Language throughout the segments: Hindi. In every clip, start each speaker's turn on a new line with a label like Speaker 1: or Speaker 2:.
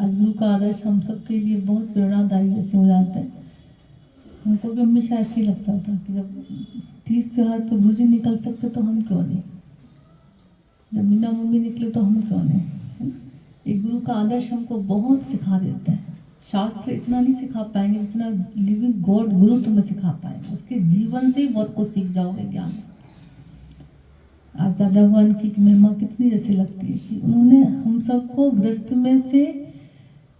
Speaker 1: आज गुरु का आदर्श हम सबके लिए बहुत प्रेरणादायी जैसे हो जाता है। हमको भी हमेशा ऐसे ही लगता था कि जब 30 त्योहार पे गुरु जी निकल सकते तो हम क्यों नहीं, जब मीना मम्मी निकले तो हम क्यों नहीं, है ना? एक गुरु का आदर्श हमको बहुत सिखा देता है। शास्त्र इतना नहीं सिखा पाएंगे जितना लिविंग गॉड गुरु तुम्हें सिखा पाएंगे। उसके जीवन से ही बहुत कुछ सीख जाओगे ज्ञान। आज दादा भगवान की महिमा कितनी जैसी लगती है कि उन्होंने हम सबको गृहस्थ में से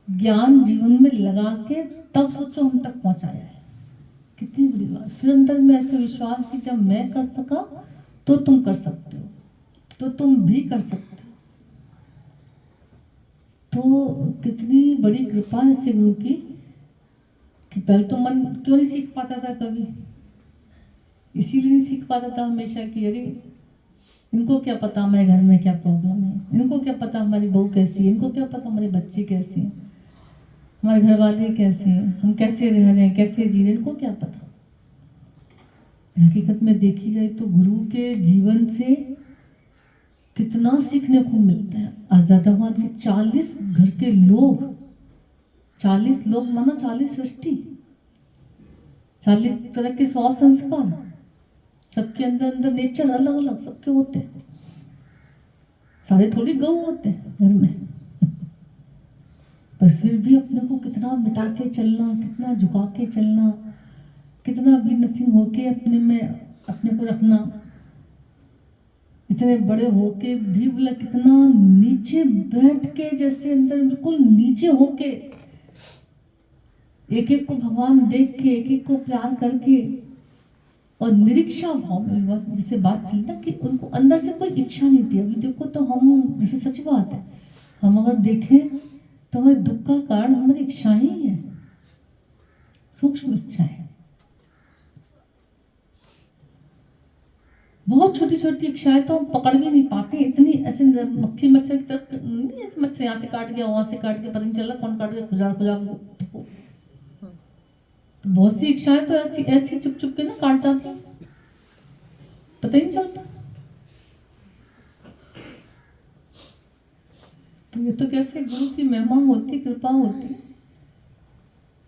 Speaker 1: ज्ञान जीवन में लगा के तब सोचो हम तक पहुंचाया है। कितनी बड़ी बात। फिर अंदर में ऐसे विश्वास कि जब मैं कर सका तो तुम कर सकते हो, तो तुम भी कर सकते हो। तो कितनी बड़ी कृपा है ऐसे गुरु की कि पहले तो मन क्यों नहीं सीख पाता था कभी, इसीलिए नहीं सीख पाता था हमेशा कि अरे इनको क्या पता हमारे घर में क्या प्रॉब्लम है, इनको क्या पता हमारी बहू कैसी है, इनको क्या पता हमारे बच्चे कैसे हैं, हमारे घर वाले कैसे हैं, हम कैसे रह रहे हैं, कैसे जी रहे हैं, इनको क्या पता। हकीकत में देखी जाए तो गुरु के जीवन से कितना सीखने को मिलता है। आजाद भगवान के 40 घर के लोग, 40 लोग माना 40 सृष्टि, 40 तरह के 100 संस्कार, सबके अंदर अंदर नेचर अलग अलग सबके होते हैं। सारे थोड़ी गऊ होते हैं घर में पर फिर भी अपने को कितना मिटा के चलना, कितना झुका के चलना, कितना भी नथिंग होके अपने में अपने को रखना, इतने बड़े होके भी बोला कितना नीचे बैठ के, जैसे अंदर बिल्कुल नीचे होके एक एक को भगवान देख के, एक एक को प्यार करके और निरीक्षा भाव में, जैसे बात चली ना कि उनको अंदर से कोई इच्छा नहीं थी। अभी देखो तो हम, जैसे सच बात है, हम अगर देखें तो हमारे दुख का कारण हमारी इच्छा ही है, सूक्ष्म इच्छा है। बहुत छोटी छोटी इच्छाएं तो हम पकड़ भी नहीं पाते, इतनी ऐसे मक्खी मच्छर की तरफ नहीं, ऐसे मच्छर यहाँ से काट गया वहां से काट गया, पता नहीं चला कौन काट गया, खुजा खुजा तो बहुत सी इच्छाएं तो ऐसी ऐसी चुप चुप के ना काट जाती, पता ही नहीं चलता। तो ये तो कैसे गुरु की महिमा होती, कृपा होती,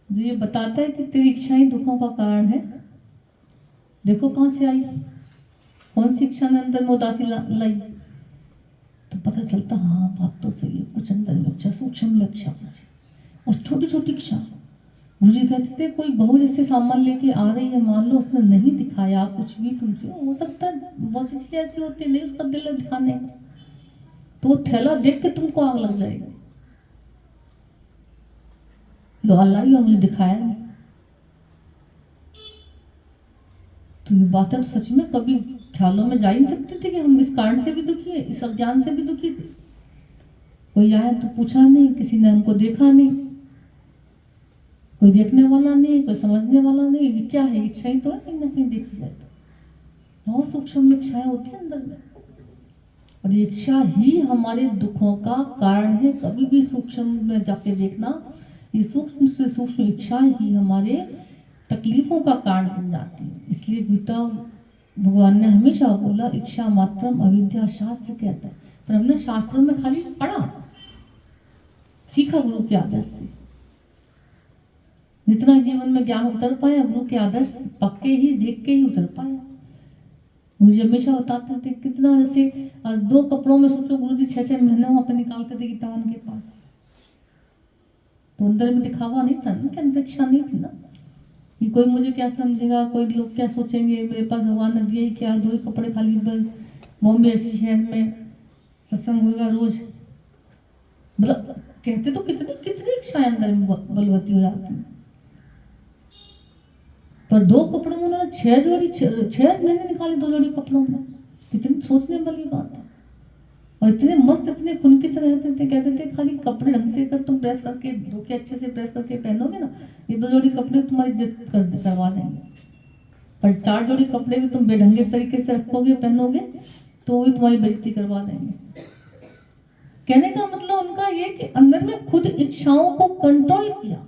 Speaker 1: जो ये बताता है कि तेरी इच्छाएं दुखों का कारण है। देखो कहां से आई, कौन सी इच्छा ने अंदर में उदासी लाई, तो पता चलता हाँ बात तो सही है, कुछ अंदर में इच्छा, सूक्ष्म में इच्छा कुछ, और छोटी छोटी इच्छा। मुझे कहते थे कोई बहू जैसे सामान लेके आ रही है, मान लो उसने नहीं दिखाया कुछ भी तुमसे, हो सकता है बहुत सी चीजें ऐसी होती है नहीं उसका दिल है दिखाने का, तो वो थैला देख के तुमको आग लग जाएगी, लो लाई और मुझे दिखाया नहीं। तो ये बातें तो सच में कभी ख्यालों में जा ही नहीं सकती थी कि हम इस कारण से भी दुखी है, इस अज्ञान से भी दुखी थे। कोई आया तो पूछा नहीं, किसी ने हमको देखा नहीं, कोई देखने वाला नहीं, कोई समझने वाला नहीं, ये क्या है, इच्छाएं तो है कहीं ना कहीं देखी जाए तो बहुत सूक्ष्म इच्छाएं होती है अंदर में, और इच्छा ही हमारे दुखों का कारण है। कभी भी सूक्ष्म में जाके देखना, ये सूक्ष्म से सूक्ष्म इच्छा ही हमारे तकलीफों का कारण बन जाती है। इसलिए गीता भगवान ने हमेशा बोला इच्छा मात्रम अविद्या, शास्त्र कहता है, पर हमने शास्त्रों में खाली पढ़ा, सीखा गुरु के आदर्श से, जितना जीवन में ज्ञान उतर पाया गुरु के आदर्श पक्के ही देख के ही उतर पाया। मुझे हमेशा बताते थे कितना, जैसे 2 कपड़ों में सोचो गुरु जी 6-6 महीने वहां पर निकालते थे गीतावन के पास, तो अंदर में दिखावा नहीं था ना, कि अंदर इच्छा नहीं थी ना कि कोई मुझे क्या समझेगा, कोई लोग क्या सोचेंगे, मेरे पास भगवान ने दिया ही क्या, 2 ही कपड़े खाली, बस बॉम्बे ऐसे शहर में सत्संग होगा रोज, मतलब कहते तो कितनी कितनी इच्छाएं अंदर में बलवती हो जाती है, पर 2 कपड़ों में उन्होंने 6 जोड़ी 6 महीने निकाले 2 जोड़ी कपड़ों में, कितनी सोचने वाली बात है। और इतने मस्त, इतने खुनके से रहते थे, कहते थे खाली कपड़े ढंग से अगर तुम प्रेस करके धो के अच्छे से प्रेस करके पहनोगे ना, ये 2 जोड़ी कपड़े तुम्हारी इज्जत करवा देंगे, पर 4 जोड़ी कपड़े भी तुम बेढंगे तरीके से रखोगे पहनोगे तो भी तुम्हारी बेइज्जती करवा देंगे। कहने का मतलब उनका ये कि अंदर में खुद इच्छाओं को कंट्रोल किया।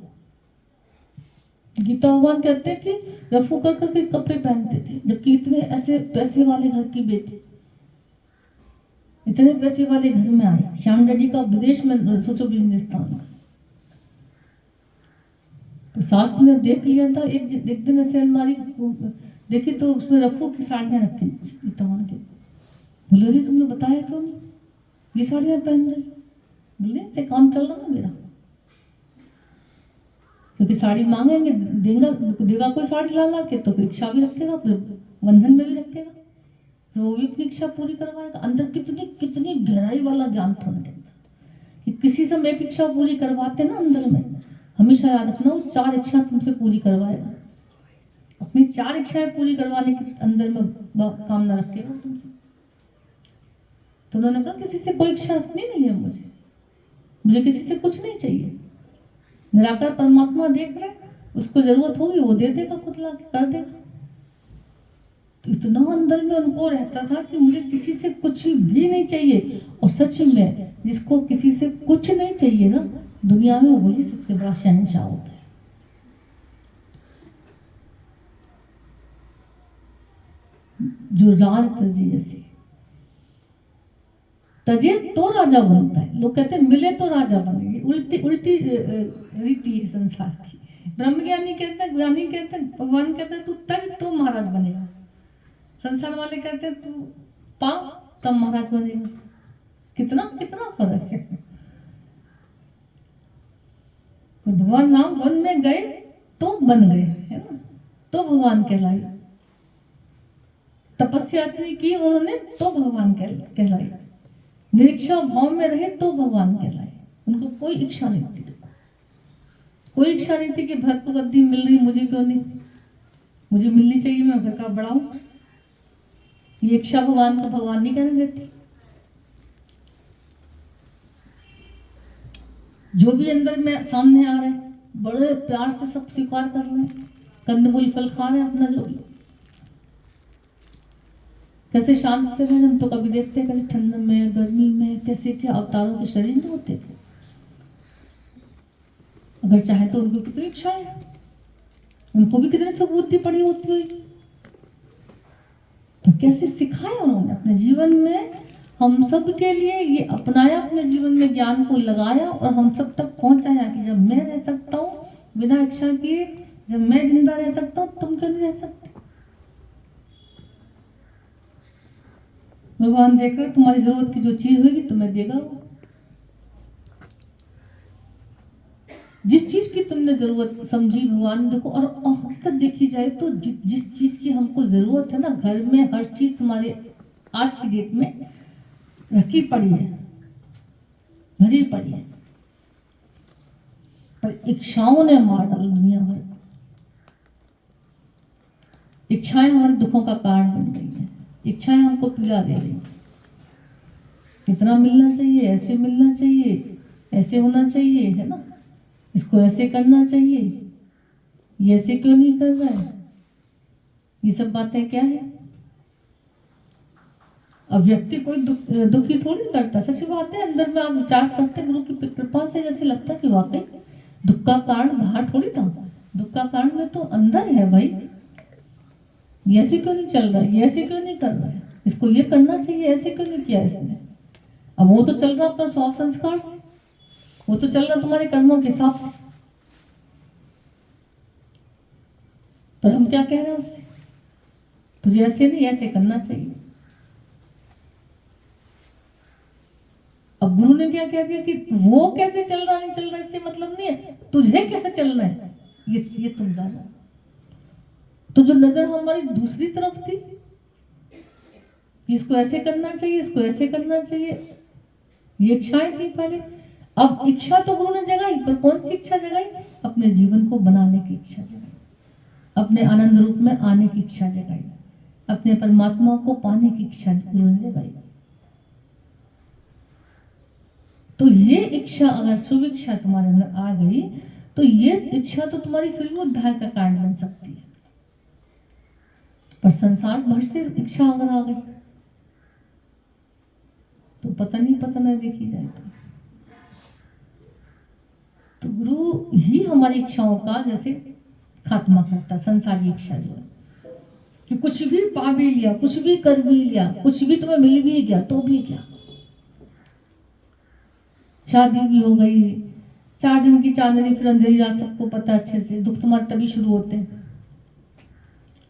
Speaker 1: गीता भगवान कहते हैं कि रफू कर करके कपड़े पहनते थे, जबकि इतने ऐसे पैसे वाले घर की बेटी, इतने पैसे वाले घर में आए, श्याम डैडी का विदेश में सोचो बिजनेस था उनका, तो सास ने देख लिया था, एक दिन ऐसे अलमारी देखी तो उसमें रफू की साड़ियाँ रखी तमाम के। बोले रही तुमने बताया क्यों नहीं, ये साड़ियाँ पहन रही? बोले इससे काम चल रहा ना मेरा, क्योंकि साड़ी मांगेंगे देगा कोई साड़ी ला के, तो फिर इच्छा भी रखेगा, फिर बंधन में भी रखेगा, फिर वो भी अपनी इच्छा पूरी करवाएगा। अंदर कितनी कितनी गहराई वाला ज्ञान था उनके अंदर कि किसी से एक इच्छा पूरी करवाते ना अंदर में, हमेशा याद रखना वो 4 इच्छा तुमसे पूरी करवाएगा। अपनी 4 इच्छाएं पूरी करवाने के अंदर में कामना रखेगा तुमसे। तो उन्होंने कहा किसी से कोई इच्छा रखनी नहीं है, मुझे किसी से कुछ नहीं चाहिए। निराकार परमात्मा देख रहे, उसको जरूरत होगी वो दे देगा, खुद ला के कर देगा। तो इतना अंदर में उनको रहता था कि मुझे किसी से कुछ भी नहीं चाहिए। और सच में जिसको किसी से कुछ नहीं चाहिए ना दुनिया में, वही सबसे बड़ा शहंशाह होता है। जो राज तजिए से तजे तो राजा बनता है। लोग कहते हैं मिले तो राजा बनेंगे, उल्टी रीति है संसार की। ब्रह्मज्ञानी कहते हैं, ज्ञानी कहते हैं, भगवान कहते हैं तू तज तो महाराज बनेगा। संसार वाले कहते हैं तू पा तब महाराज बनेगा। कितना कितना फर्क है। भगवान राम वन में गए तो बन गए, है ना, तो भगवान कहलाई। तपस्या इतनी की उन्होंने तो भगवान कहलाई। निरीक्षा भाव में रहे तो भगवान कहलाए। उनको कोई इच्छा नहीं थी, कोई इच्छा नहीं थी कि भरत को गद्दी मिल रही मुझे क्यों नहीं, मुझे मिलनी चाहिए, मैं घर का बड़ा हूं। ये इच्छा भगवान को भगवान नहीं कहने देती। जो भी अंदर में सामने आ रहे हैं बड़े प्यार से सब स्वीकार कर रहे हैं, कंदमूल फल खा रहे हैं अपना, जो भी कैसे शांत से रहे। हम तो कभी देखते हैं कैसे ठंड में गर्मी में कैसे क्या अवतारों के शरीर में होते थे। अगर चाहे तो उनको कितनी इच्छा है, उनको भी कितनी सुबुद्धि पड़ी होती है। तो कैसे सिखाया उन्होंने अपने जीवन में, हम सब के लिए ये अपनाया, अपने जीवन में ज्ञान को लगाया और हम सब तक पहुंचाया कि जब मैं रह सकता हूँ बिना इच्छा किए, जब मैं जिंदा रह सकता हूँ तुम क्यों नहीं रह सकते। भगवान देख रहे तुम्हारी जरूरत की जो चीज होगी तुम्हें देगा। वो जिस चीज की तुमने जरूरत समझी भगवान देखो। और हकीकत देखी जाए तो जिस चीज की हमको जरूरत है ना, घर में हर चीज तुम्हारे आज की डेट में रखी पड़ी है, भरी पड़ी है, पर इच्छाओं ने मार डाला दुनिया भर को। इच्छाएं हमारे दुखों का कारण बन गई है, इच्छाएं हमको पीड़ा दे रही। इतना मिलना चाहिए, ऐसे मिलना चाहिए, ऐसे होना चाहिए, है ना, इसको ऐसे करना चाहिए, ये ऐसे क्यों नहीं कर रहा है। ये सब बातें क्या है। अब व्यक्ति कोई दुखी थोड़ी करता, सच बात है। अंदर में आप विचार करते गुरु की कृपा से, जैसे लगता कि वाकई दुख का कारण बाहर थोड़ी था, दुख का कारण में तो अंदर है भाई। ये ऐसे क्यों नहीं चल रहा है, ये ऐसे क्यों नहीं कर रहा है, इसको ये करना चाहिए, ऐसे क्यों नहीं किया इसने। अब वो तो चल रहा अपना स्वभाव संस्कार से, वो तो चल रहा तुम्हारे कर्मों के हिसाब से। पर हम क्या कह रहे हैं उससे, तुझे ऐसे नहीं ऐसे करना चाहिए। अब गुरु ने क्या कह दिया कि वो कैसे चल रहा नहीं चल रहा इससे मतलब नहीं है, तुझे कैसे चलना है ये तुम जानो। तो जो नजर हमारी दूसरी तरफ थी, इसको ऐसे करना चाहिए, इसको ऐसे करना चाहिए, ये इच्छाएं थी पहले। अब इच्छा तो गुरु ने जगाई, पर कौन सी इच्छा जगाई, अपने जीवन को बनाने की इच्छा जगाई, अपने आनंद रूप में आने की इच्छा जगाई, अपने परमात्मा को पाने की इच्छा गुरु ने जगाई। तो ये इच्छा अगर शुभ इच्छा तुम्हारे अंदर आ गई तो ये इच्छा तो तुम्हारी फिर भी उद्धार का कारण बन सकती है। पर संसार भर से इच्छा अगर आ गई तो पता नहीं देखी जाए तो गुरु ही हमारी इच्छाओं का जैसे खात्मा करता। संसारी इच्छा जो है कि कुछ भी पा भी लिया, कुछ भी कर भी लिया, कुछ भी तुम्हें मिल भी गया तो भी क्या, शादी भी हो गई, 4 दिन की चांदनी फिर अंधेरी रात, सबको पता अच्छे से। दुख तुम्हारे तभी शुरू होते हैं।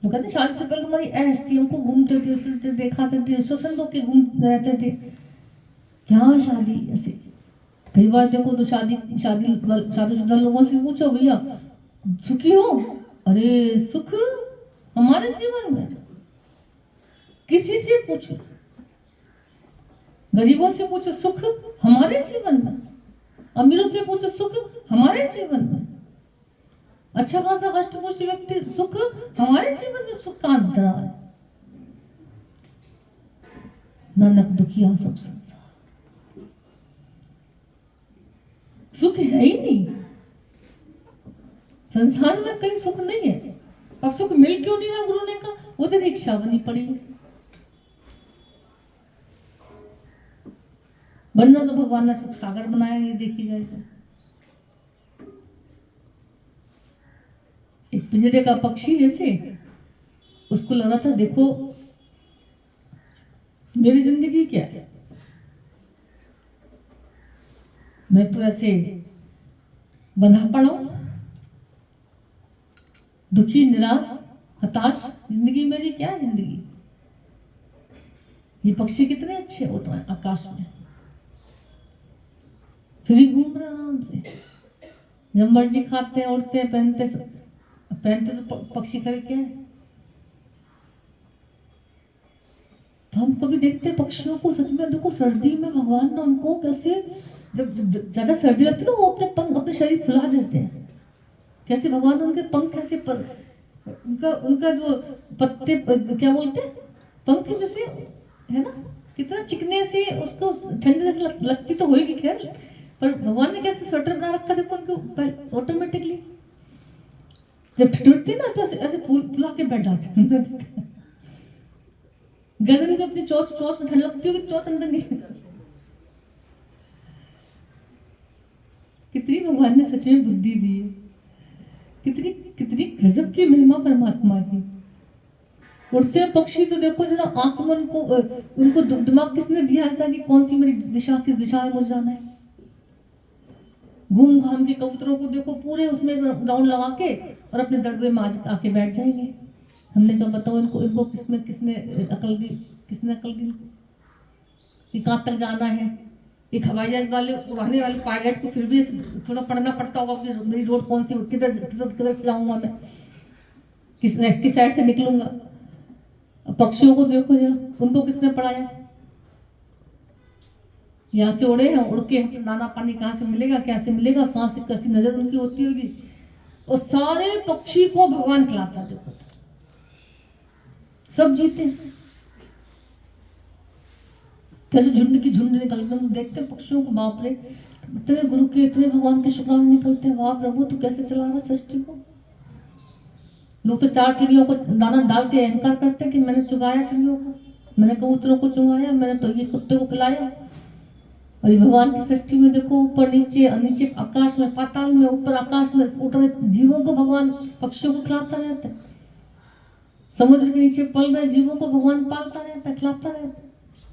Speaker 1: लोग कहते शादी से पहले तुम्हारी ऐश थी, हमको घूमते थे फिरते दिखाते थे, शोषण होके घूम रहते थे। क्या शादी ऐसे? कई बार देखो तो शादीशुदा लोगों से पूछो, भैया सुखी हो? अरे सुख हमारे जीवन में, किसी से पूछो, गरीबों से पूछो सुख हमारे जीवन में, अमीरों से पूछो सुख हमारे जीवन में, अच्छा खासा कष्टपुष्ट व्यक्ति सुख हमारे जीवन में, सुख कहां रहा है? नानक दुखिया सब संसार, सुख है ही नहीं संसार में, कहीं सुख नहीं है। अब सुख मिल क्यों नहीं रहा? गुरु ने कहा वो तो दीक्षा बनी पड़ी है, वरना तो भगवान ने सुख सागर बनाया, ये देखी जाएगा। एक पिंजरे का पक्षी जैसे, उसको लगा था देखो मेरी जिंदगी क्या है, मैं तो ऐसे बंधा पड़ा हूं, दुखी निराश हताश, जिंदगी मेरी क्या है जिंदगी? ये पक्षी कितने अच्छे होते हैं आकाश में, फिर ही घूम रहे आराम से, जब मर्जी खाते हैं उड़ते हैं पहनते तो पक्षी करे क्या है? तो हम कभी देखते हैं पक्षियों को, सच में देखो सर्दी में भगवान ने उनको कैसे, जब ज्यादा सर्दी लगती है ना, वो अपने पंख अपने शरीर फुला देते हैं, कैसे भगवान ने उनके पंख कैसे पर उनका जो पत्ते क्या बोलते हैं, पंख जैसे है ना, कितना चिकने से, उसको ठंड जैसे लगती तो होगी खैर, पर भगवान ने कैसे स्वेटर बना रखा देखो उनको ऑटोमेटिकली, जब ठिठुरते ना तो ऐसे फुला के बैठ जाते गर्दन को अपनी चोंच में ठंड लगती होगी, चोंच अंदर नहीं। कितनी भगवान ने सच में बुद्धि दी है, कितनी कितनी गजब की महिमा परमात्मा की। उड़ते पक्षी तो देखो जरा, आंख में उनको दिमाग किसने दिया ऐसा कि कौन सी मेरी दिशा, किस दिशा में मुझे जाना है। घूम घाम के कबूतरों को देखो, पूरे उसमें राउंड लगा के और अपने दड़बे में आके बैठ जाएंगे। हमने कहा बताओ इनको किसने अकल दी, किसने अकल दी कि कहाँ तक जाना है। एक हवाई जहाज वाले उड़ाने वाले पायलट को फिर भी थोड़ा पढ़ना पड़ता होगा, मेरी रोड कौन सी, किधर से जाऊंगा मैं, किस साइड से निकलूंगा। पक्षियों को देखो जरा, उनको किसने पढ़ाया? यहाँ से उड़े हैं, उड़ के दाना पानी कहाँ से मिलेगा, कैसे मिलेगा, कहाँ से कैसी नजर उनकी होती होगी, और सारे पक्षी को भगवान खिलाता है। देखो सब जीते कैसे, झुंड की झुंड निकलते हैं, देखते हैं पक्षियों को, बाप रे इतने गुरु के, इतने भगवान के शुक्राने निकलते हैं, वाह प्रभु तू कैसे चला रहा सृष्टि को। लोग तो 4 चिड़ियों को दाना डाल के अहंकार करते हैं कि मैंने चुगाया चिड़ियों को, मैंने कबूतरों को चुगाया, मैंने तो ये कुत्ते को खिलाया। और ये भगवान की सृष्टि में देखो, ऊपर नीचे, नीचे आकाश में, पाताल में, ऊपर आकाश में उठ रहे जीवों को भगवान पक्षियों को खिलाता रहता है, समुद्र के नीचे पल रहे जीवों को भगवान पालता रहता है, खिलाता रहता है।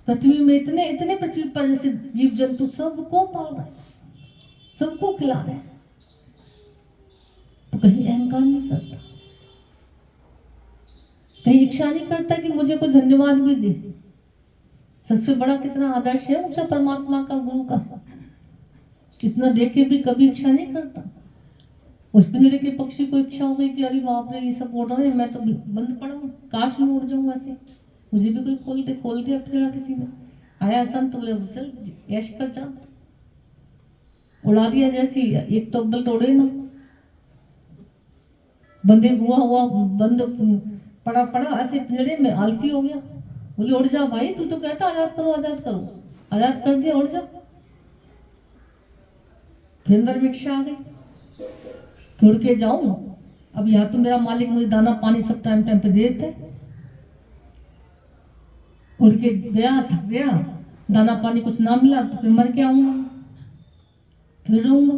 Speaker 1: पृथ्वी में इतने पृथ्वी पर जैसे जीव जंतु, सबको पाल रहे, सबको खिला रहे, तो कहीं अहंकार नहीं करता, कहीं इच्छा नहीं करता कि मुझे कोई धन्यवाद भी दे। सबसे बड़ा कितना आदर्श है ऊंचा परमात्मा का, गुरु का, इतना देख के भी कभी इच्छा नहीं करता। उस पिंजरे के पक्षी को इच्छा हो गई कि अरे बाप रे ये सब उड़ रहे हैं, मैं तो बंद पड़ा हूँ, काश मैं उड़ जाऊँ ऐसे, मुझे भी कोई खोल दिया पिंजरा किसी ने। आया संत बोले चल ऐश कर जा, उड़ा दिया जैसी, एक तो अब्बल तोड़े ना, बंदे हुआ बंद पड़ा ऐसे पिंजरे में, आलसी हो गया। बोले उड़ जा भाई, तू तो कहता आजाद करो आजाद करो, आजाद कर दिया, उड़ जा। फिर अंदर में इच्छा आ गई, उड़ के जाऊं, अब यहाँ तो मेरा मालिक मुझे दाना पानी सब टाइम टाइम पे दे देता है। उड़ के गया, थक गया, दाना पानी कुछ ना मिला तो फिर मर के आऊंगा, फिर रहूंगा।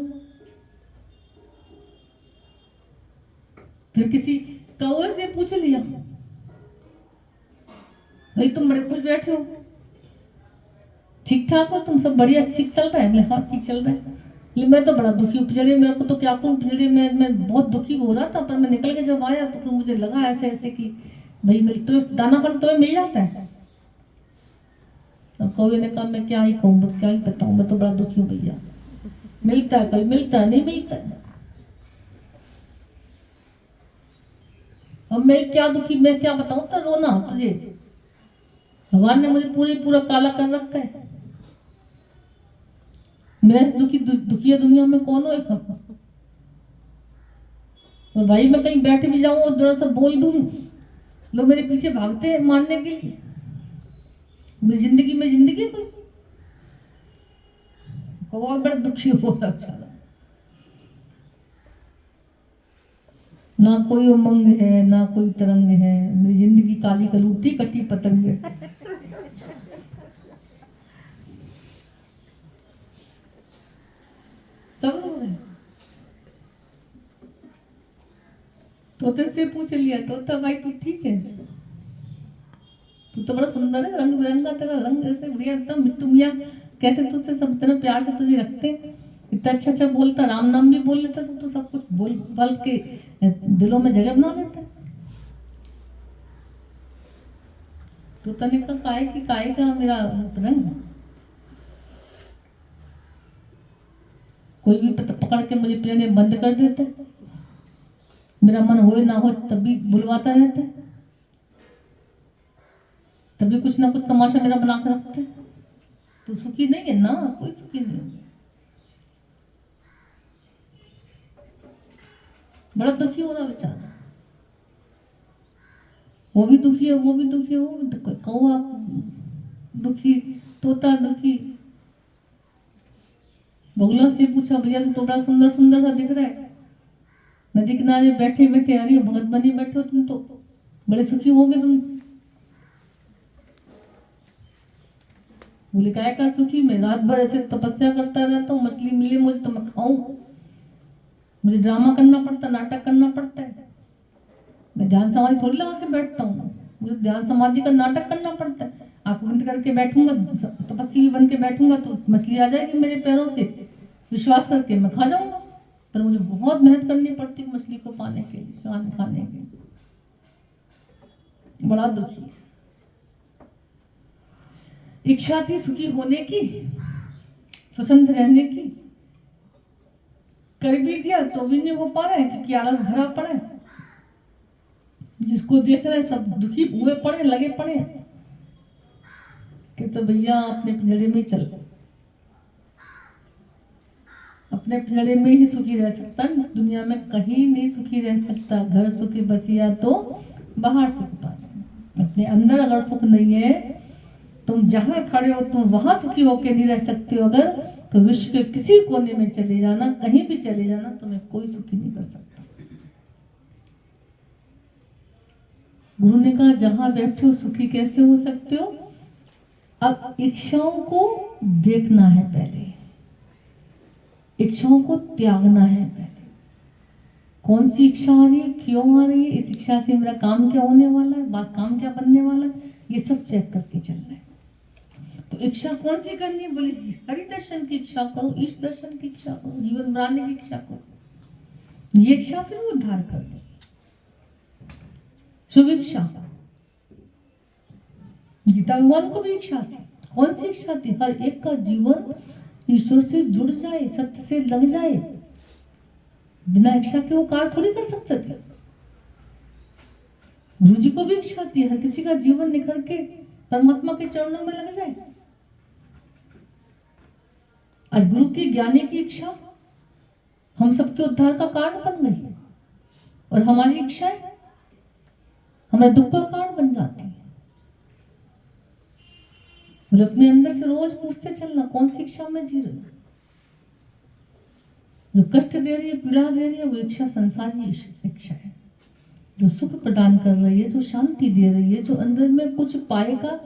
Speaker 1: फिर किसी कौवे से पूछ लिया, भाई तुम बड़े खुश बैठे हो, ठीक ठाक हो तुम, सब बढ़िया ठीक चल रहा है? बोले हाँ ठीक चल रहा है। लेकिन मैं तो बड़ा दुखी हूँ पिछड़े, मेरे को तो क्या करूँ पिछड़े, मैं बहुत दुखी हो रहा था, पर मैं निकल के जब आया तो फिर मुझे लगा ऐसे ऐसे कि भाई मिल तो दाना पानी तो मिल जाता है। अब कौवे ने कहा मैं क्या ही कहूँ, क्या ही बताऊँ, मैं तो बड़ा दुखी हूँ भैया, मिलता है कभी मिलता है, नहीं मिलता है। अब मैं क्या दुखी, मैं क्या बताऊँ, तो रोना तुझे, भगवान ने मुझे पूरा काला कर रखा है, मेरे से दुखिया दुनिया में कौन होगा। और भाई मैं कहीं बैठ भी जाऊं और थोड़ा सा बोल दूं, लोग मेरे पीछे भागते हैं मारने के लिए, मेरी जिंदगी में जिंदगी कोई, बहुत बड़ा दुखी हो रहा बेचारा, ना कोई उमंग है ना कोई तरंग है, मेरी जिंदगी काली कलूटी कटी पतंग है। सब रो रहे हैं। तोते से पूछ लिया, तोता भाई तू ठीक है, तू तो बड़ा सुंदर है, रंग बिरंगा तेरा रंग, ऐसे बढ़िया एकदम मिट्टू मियाँ कहते तुझसे, सब इतना प्यार से तुझे रखते, इतना अच्छा अच्छा बोलता, राम नाम भी बोल लेता, तो सब कुछ बोल बोल के दिलों में जगह बना लेता है। तोता ने कहा काय का मेरा रंग, कोई भी पकड़ के मुझे प्लेन में बंद कर देता है, मेरा मन हो ना हो तभी बुलवाता रहता है, तभी कुछ ना कुछ तमाशा मेरा बना कर रखता है। तो सुखी नहीं है ना, कोई सुखी नहीं है, बड़ा दुखी हो रहा बेचारा, वो भी दुखी है, वो भी दुखी है, वो भी कौवा दुखी, तोता दुखी। बगुला से पूछा भैया तू तो बड़ा सुंदर सुंदर सा दिख रहा है, नदी किनारे बैठे बैठे, अरे भगत बनी बैठे हो तुम तो, बड़े सुखी हो गए तुम। बोले काय का सुखी, मैं रात भर ऐसे तपस्या करता रहता हूँ, मछली मिले मुझे तो मैं खाऊं, मुझे ड्रामा करना पड़ता, नाटक करना पड़ता है, मैं ध्यान समाधि थोड़ी लगा के बैठता हूँ, मुझे ध्यान समाधि का नाटक करना पड़ता है। आंख बंद करके बैठूंगा, तपस्वी बन के बैठूंगा तो मछली आ जाएगी मेरे पैरों से, विश्वास करके मैं खा जाऊंगा, पर मुझे बहुत मेहनत करनी पड़ती है मछली को पाने के लिए, खाने के लिए, बड़ा दुखी। इच्छा थी सुखी होने की, स्वतंत्र रहने की, कर भी दिया तो भी नहीं हो पा रहा है, क्योंकि आलस भरा पड़ा है, जिसको देख रहे सब दुखी हुए पड़े, लगे पड़े कि तो भैया अपने पिंजड़े में चल, अपने पिंजड़े में ही सुखी रह सकता, दुनिया में कहीं नहीं सुखी रह सकता। घर सुखी बसिया तो बाहर सुख पाए, अपने अंदर अगर सुख नहीं है, तुम जहां खड़े हो तुम वहां सुखी होकर नहीं रह सकते हो अगर, तो विश्व के किसी कोने में चले जाना, कहीं भी चले जाना, तुम्हें कोई सुखी नहीं कर सकता। गुरु ने कहा जहां बैठे हो सुखी कैसे हो सकते हो, अब इच्छाओं को देखना है, पहले इच्छाओं को त्यागना है, पहले कौन सी इच्छा आ रही है, क्यों आ रही है, इस इच्छा से मेरा काम क्या होने वाला है, बात काम क्या बनने वाला है, ये सब चेक करके चलना है। तो इच्छा कौन सी करनी है, बोले हरि दर्शन की इच्छा करो, ईश दर्शन की इच्छा करो, जीवन बनाने की इच्छा करो, ये इच्छा फिर वो उद्धार कर दे। शुभ इच्छा, गीता भगवान को भी इच्छा थी, कौन सी इच्छा थी, हर एक का जीवन ईश्वर से जुड़ जाए, सत्य से लग जाए, बिना इच्छा के वो कार्य थोड़ी कर सकते थे। गुरु जी को भी इच्छा थी हर किसी का जीवन निखर के परमात्मा के चरणों में लग जाए। आज गुरु की ज्ञानी की इच्छा हम सबके उद्धार का कारण बन गई, और हमारी इच्छाएं हमारे दुख का कारण बन जाती है। मुझे अपने अंदर से रोज पूछते चलना कौन सी इच्छा में जी रही हूं, जो कष्ट दे रही है, पीड़ा दे रही है, वो इच्छा संसारी इच्छा है। जो सुख प्रदान कर रही है, जो शांति दे रही है, जो अंदर में कुछ पाए का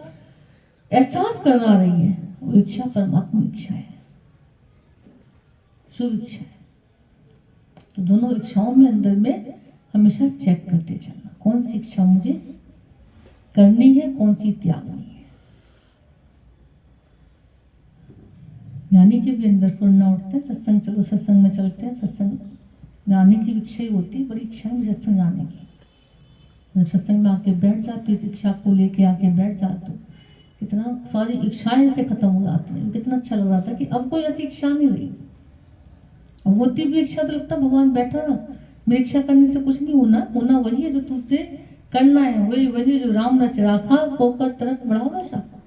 Speaker 1: एहसास करा रही है, वो इच्छा परमात्मा इच्छा है, शुभ इच्छा है। तो दोनों इच्छाओं में अंदर में हमेशा चेक करते चलना, कौन सी इच्छा मुझे करनी है, कौन सी त्यागनी है। ज्ञानी के भी अंदर फुरना उठता है, सत्संग चलो, सत्संग में चलते हैं, सत्संग में आने की इच्छा ही होती है, बड़ी इच्छा है सत्संग आने की। जब सत्संग में आके बैठ जाते हो, इस इच्छा को लेके आके बैठ जाते हो, कितना सारी इच्छाएं से खत्म हो जाती हैं। कितना अच्छा लग रहा था कि अब कोई ऐसी इच्छा नहीं रही। अब होती भी इच्छा तो लगता भगवान बैठा ना, मेरी इच्छा करने से कुछ नहीं होना, होना वही है जो तुझे करना है, वही वही जो राम रच राखा कोकर तरफ बढ़ावा शाखा।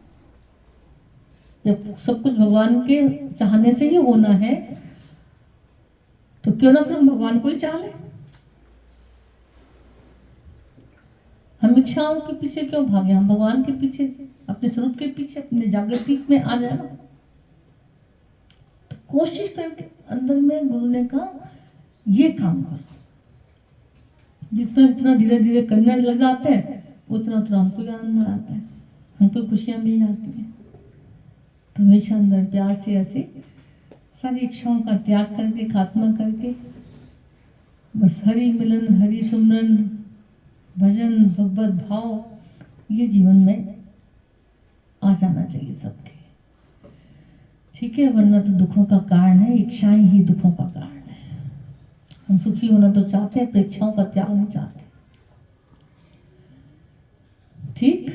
Speaker 1: जब सब कुछ भगवान के चाहने से ही होना है तो क्यों ना फिर हम भगवान को ही चाह लें। हम इच्छाओं के पीछे क्यों भागे, हम भगवान के पीछे, अपने स्वरूप के पीछे, अपने जागृति में आ जाए ना। तो कोशिश करके अंदर में गुरु ने कहा ये काम कर, जितना जितना धीरे धीरे करने लग जाते हैं उतना उतना हमको आनंद आता है, हमको खुशियां मिल जाती हैं। तो हमेशा अंदर प्यार से ऐसे सारी इच्छाओं का त्याग करके, खात्मा करके, बस हरि मिलन, हरि सुमरन, भजन, भगवत भाव, ये जीवन में आ जाना चाहिए सबके। ठीक है, वरना तो दुखों का कारण है, इच्छाएं ही दुखों का कारण है। हम सुखी होना तो चाहते हैं, पर इच्छाओं का त्याग नहीं चाहते। ठीक।